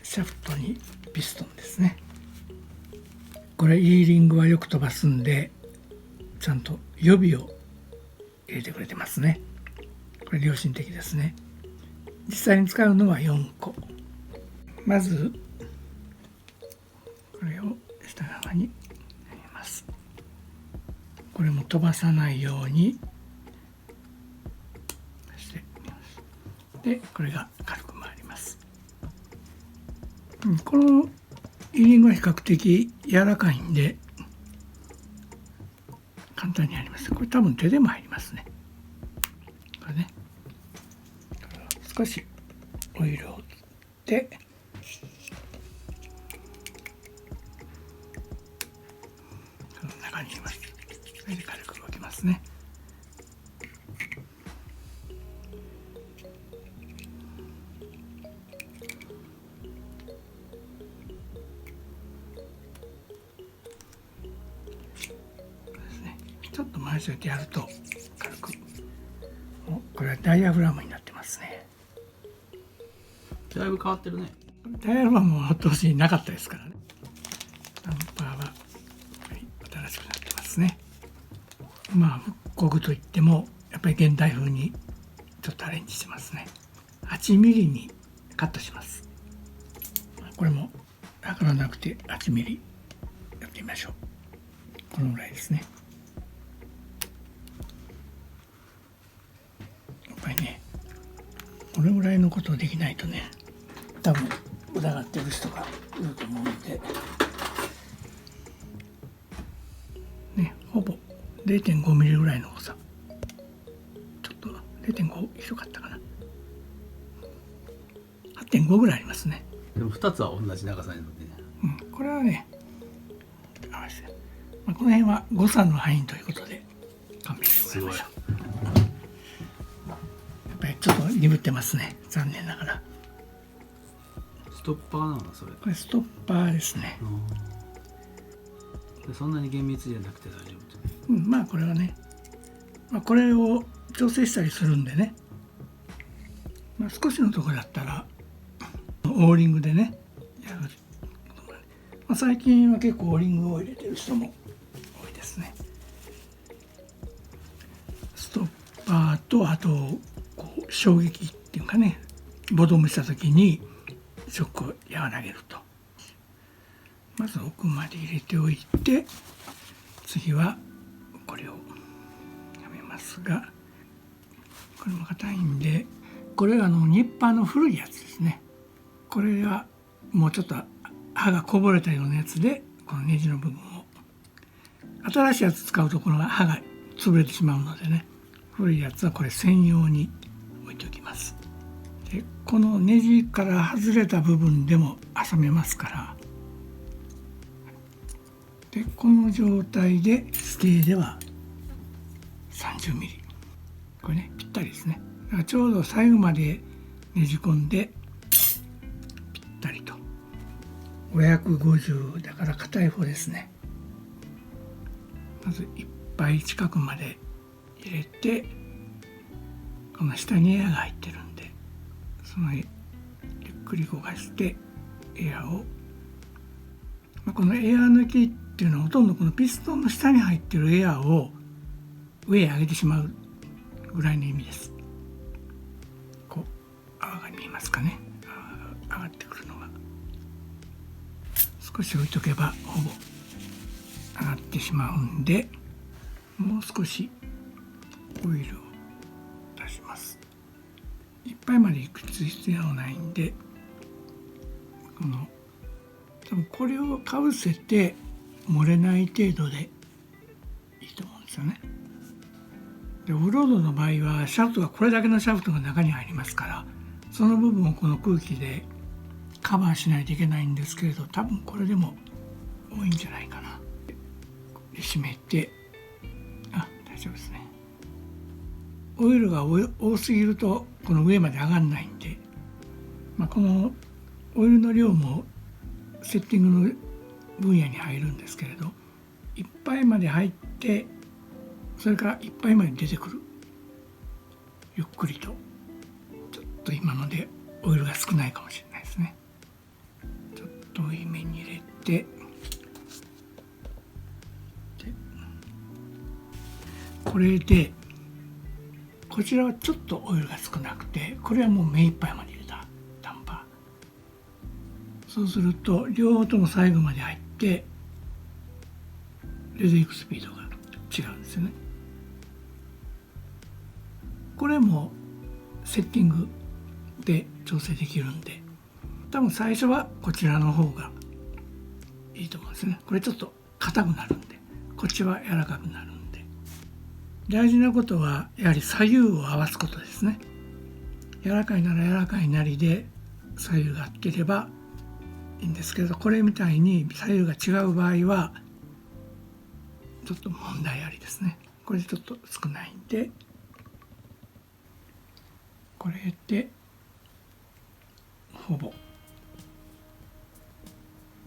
シャフトにピストンですね。これイーリングはよく飛ばすんで、ちゃんと予備を入れてくれてますね。これ良心的ですね。実際に使うのは4個。まずこれを下側に入れます。これも飛ばさないようにしてで、これが軽く回ります。このイーリングは比較的柔らかいんで簡単にやります。これ多分手でも入りますね。これね、少しオイルを振ってこの中に入れます。それで軽く動きますね。ちょっと回しといてやると軽く、これはダイヤフラムになってますね。だいぶ変わってるね。ダイヤフラムは当時なかったですからね。ダンパーは新しくなってますね。まあ復刻といってもやっぱり現代風にちょっとアレンジしてますね。8ミリにカットします。これも測らなくて8ミリやってみましょう。このぐらいですね。やっぱりね、これぐらいのことできないとね、多分疑ってる人がいると思うので、ね、ほぼ 0.5 ミリぐらいの誤差。ちょっと 0.5 広かったかな。8.5 ぐらいありますね。でも2つは同じ長さになってね。これはね、この辺は誤差の範囲ということで勘弁してもらいましょう。やっぱりちょっと鈍ってますね、残念ながら。ストッパーなのそれ。これストッパーですね。でそんなに厳密じゃなくて大丈夫って。まあこれはね、これを調整したりするんでね、少しのところだったらオーリングでねやる。最近は結構オーリングを入れてる人も多いですね。ストッパーと、あとこう衝撃っていうかね、ボトムした時にショックを和らげると。まず奥まで入れておいて、次はこれをやめますが、これも硬いんで、これはニッパーの古いやつですね。これはもうちょっと刃がこぼれたようなやつで、このネジの部分を、新しいやつ使うところが刃が潰れてしまうのでね、古いやつはこれ専用に置いておきます。でこのネジから外れた部分でも挟めますから、でこの状態でステーでは30ミリ、これねぴったりですね。だからちょうど最後までねじ込んでぴったりと。550だから硬い方ですね。まずいっぱい近くまで入れて、この下にエアが入ってるんで、そのゆっくり動かしてエアを、このエア抜きっていうのはほとんどこのピストンの下に入ってるエアを上へ上げてしまうぐらいの意味です。こう泡が見えますかね。泡が上がってくるのが少し置いとけばほぼ上がってしまうんで、もう少しオイルを出します。いっぱいまでいく必要ないんで、多分これをかぶせて漏れない程度でいいと思うんですよね。でオフロードの場合はシャフトがこれだけのシャフトが中に入りますから、その部分をこの空気でカバーしないといけないんですけれど、多分これでも多いんじゃないかな。で締めて、大丈夫ですね。オイルが多すぎるとこの上まで上がらないんで、このオイルの量もセッティングの分野に入るんですけれど、いっぱいまで入って、それからいっぱいまで出てくる。ゆっくりと。ちょっと今のでオイルが少ないかもしれないですね。太い目に入れて、でこれでこちらはちょっとオイルが少なくて、これはもう目いっぱいまで入れたダンパー。そうすると両方とも最後まで入って出ていくスピードが違うんですよね。これもセッティングで調整できるんで、多分最初はこちらの方がいいと思うんですね。これちょっと硬くなるんで、こっちは柔らかくなるんで。大事なことはやはり左右を合わすことですね。柔らかいなら柔らかいなりで左右が合っていればいいんですけど、これみたいに左右が違う場合はちょっと問題ありですね。これちょっと少ないんで、これでほぼ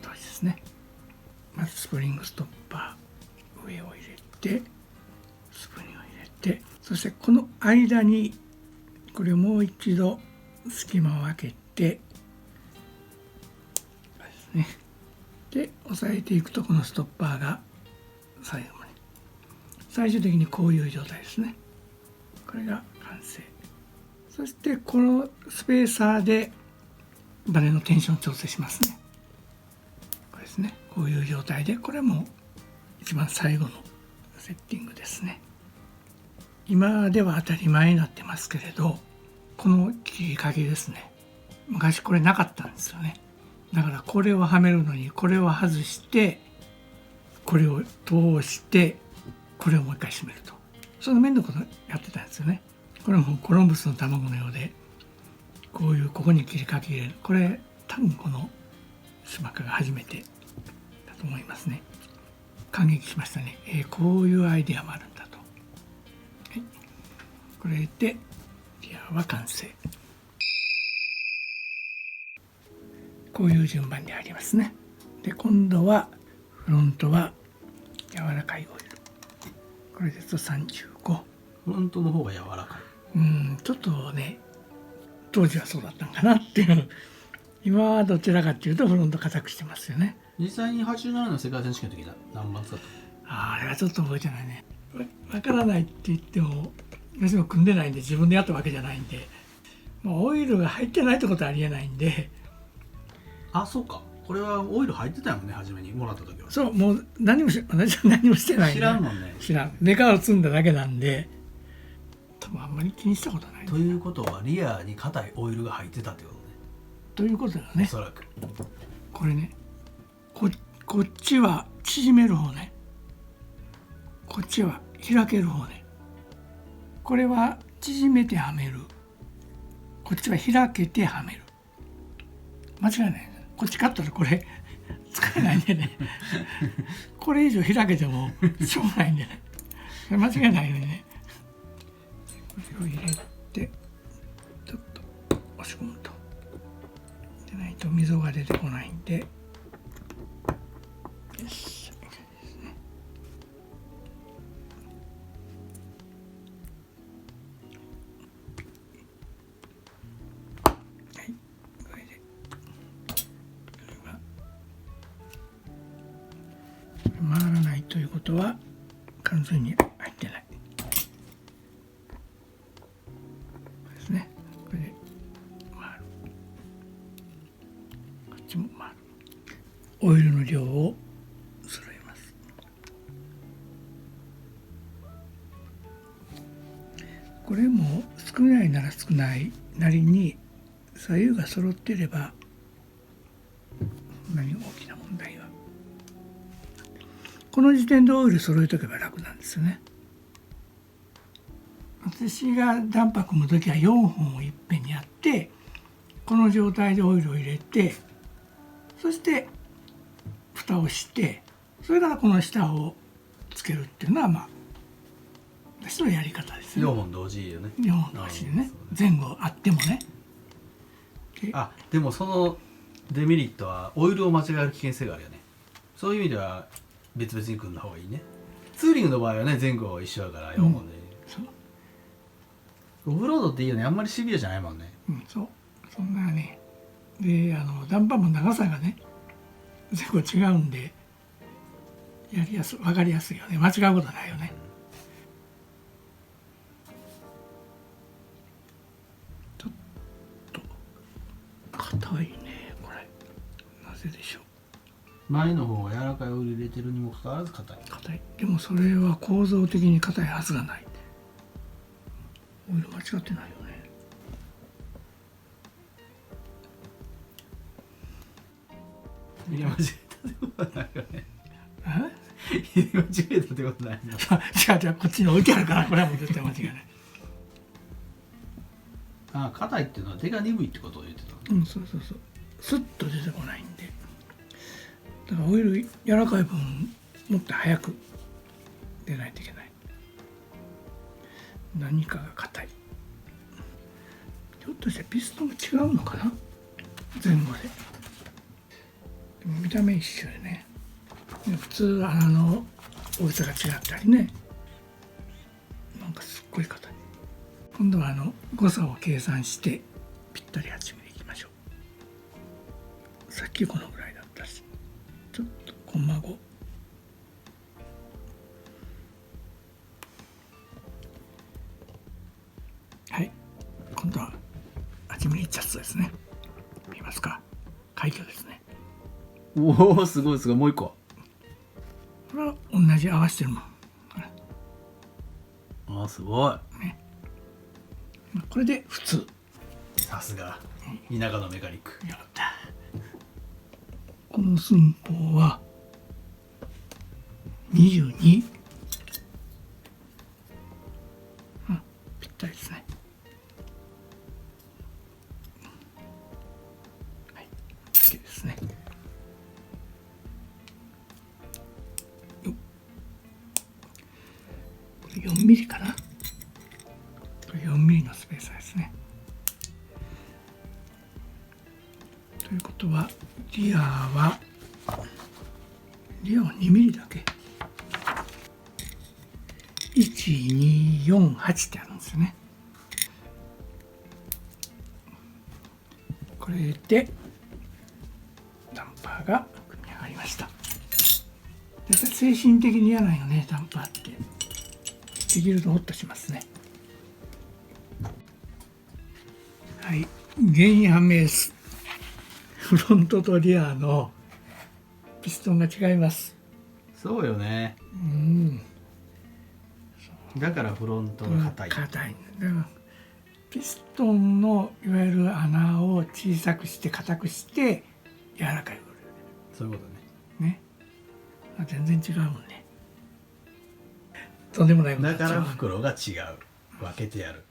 同じですね。まずスプリングストッパー上を入れて、スプリングを入れて、そしてこの間にこれをもう一度隙間を空けてですね。で押さえていくとこのストッパーが最後まで、最終的にこういう状態ですね。これが完成。そしてこのスペーサーでバネのテンション調整しますね。これですね。こういう状態で、これも一番最後のセッティングですね。今では当たり前になってますけれど、この切り欠きですね。昔これなかったんですよね。だからこれをはめるのにこれを外して、これを通して、これをもう一回締めると。その面のことやってたんですよね。これもコロンブスの卵のようで、こういうここに切り欠き入れる。これ多分この島家が初めてだと思いますね。感激しましたね。こういうアイデアもあるんだと。はい、これでリアは完成。こういう順番にありますね。で今度はフロントは柔らかいオイル。これですと35。フロントの方が柔らかい。ちょっとね、当時はそうだったんかなっていう。今はどちらかっていうとフロント硬くしてますよね。実際に87の世界選手権の時は何番使った？あれはちょっと覚えてないね。わからないって言っても、別に組んでないんで自分でやったわけじゃないんで、もうオイルが入ってないってことはありえないんで。あ、そうか。これはオイル入ってたよね、初めにもらった時は。そう、もう何もしてないんで。知らんもんね。知らん。メカを積んだだけなんで、多分あんまり気にしたことない。ということはリアに硬いオイルが入ってたってことね。ということだね。おそらく。これね、こっちは縮める方ね。こっちは開ける方ね。これは縮めてはめる。こっちは開けてはめる。間違いないね。こっちカットでこれ使えないんでね。これ以上開けてもしょうがないんでね。間違いないよね。これを入れてちょっと押し込むと。でないと溝が出てこないんで。よし。回らないということは完全に入ってないですね。これで回る。こっちも回る。オイルの量を揃えます。これも少ないなら少ないなりに左右が揃っていればそんなに大きな問題は。この時点でオイル揃えとけば楽なんですよね。私がダンパ組む時は4本をいっぺんにやって、この状態でオイルを入れて、そして蓋をして、それからこの下をつけるっていうのは私のやり方ですね。4本同時よね。4本同時でね、前後あってもね。でもそのデメリットはオイルを間違える危険性があるよね。そういう意味では別々に組んだ方がいいね。ツーリングの場合はね、前後は一緒だから4本で、オフロードっていいよね。あんまりシビアじゃないもんね。そう、そんなね。でダンパーも長さがね前後違うんでやりやすい、分かりやすいよね。間違うことないよね。ちょっと硬いねこれ。なぜでしょう。前の方が柔らかいオイル入れてるにもかかわらず硬い。硬い。でもそれは構造的に硬いはずがない。オイル間違ってないよね。入れ間違えたってことはないよね。え入れ間違えたってことないの。違うこっちに置いてあるから、これはもう絶対間違いない。あ、硬いっていうのは手が鈍いってことを言ってた。うん、そうスッと出てこないんで、だからオイル柔らかい分もっと早く出ないといけない。何かが硬い。ひょっとしてピストンが違うのかな、前後で。でも見た目一緒でね。普通穴の大きさが違ったりね、なんかすっごい硬い。今度は誤差を計算してぴったり8ミリいきましょう。さっきこのぐらいだったし、ちょっとコンマ5。はい、今度は8ミリチャツですね。見ますか、快挙ですね。おお、すごいすごい。もう一個。これは同じ合わせてるもん。ああ、すごい。ね、これで普通。さすが田舎のメカニック。やった。この寸法は22。ぴったりですね。はい、OK ですね。よっ、これ4ミリかな。これ4ミリのスペーサーですね。ということはリアは2ミリだけ。1248ってあるんですよね。これでダンパーが組み上がりました。絶対精神的に嫌なんよね、ダンパーって。できるとホッとしますね。はい、原因判明です。フロントとリアのピストンが違います。そうよね。だからフロントが硬い。硬い。だからピストンのいわゆる穴を小さくして硬くして柔らかいそういうことね。全然違うもんね。とんでもないことね。になっちゃう。だから袋が違う。分けてやる。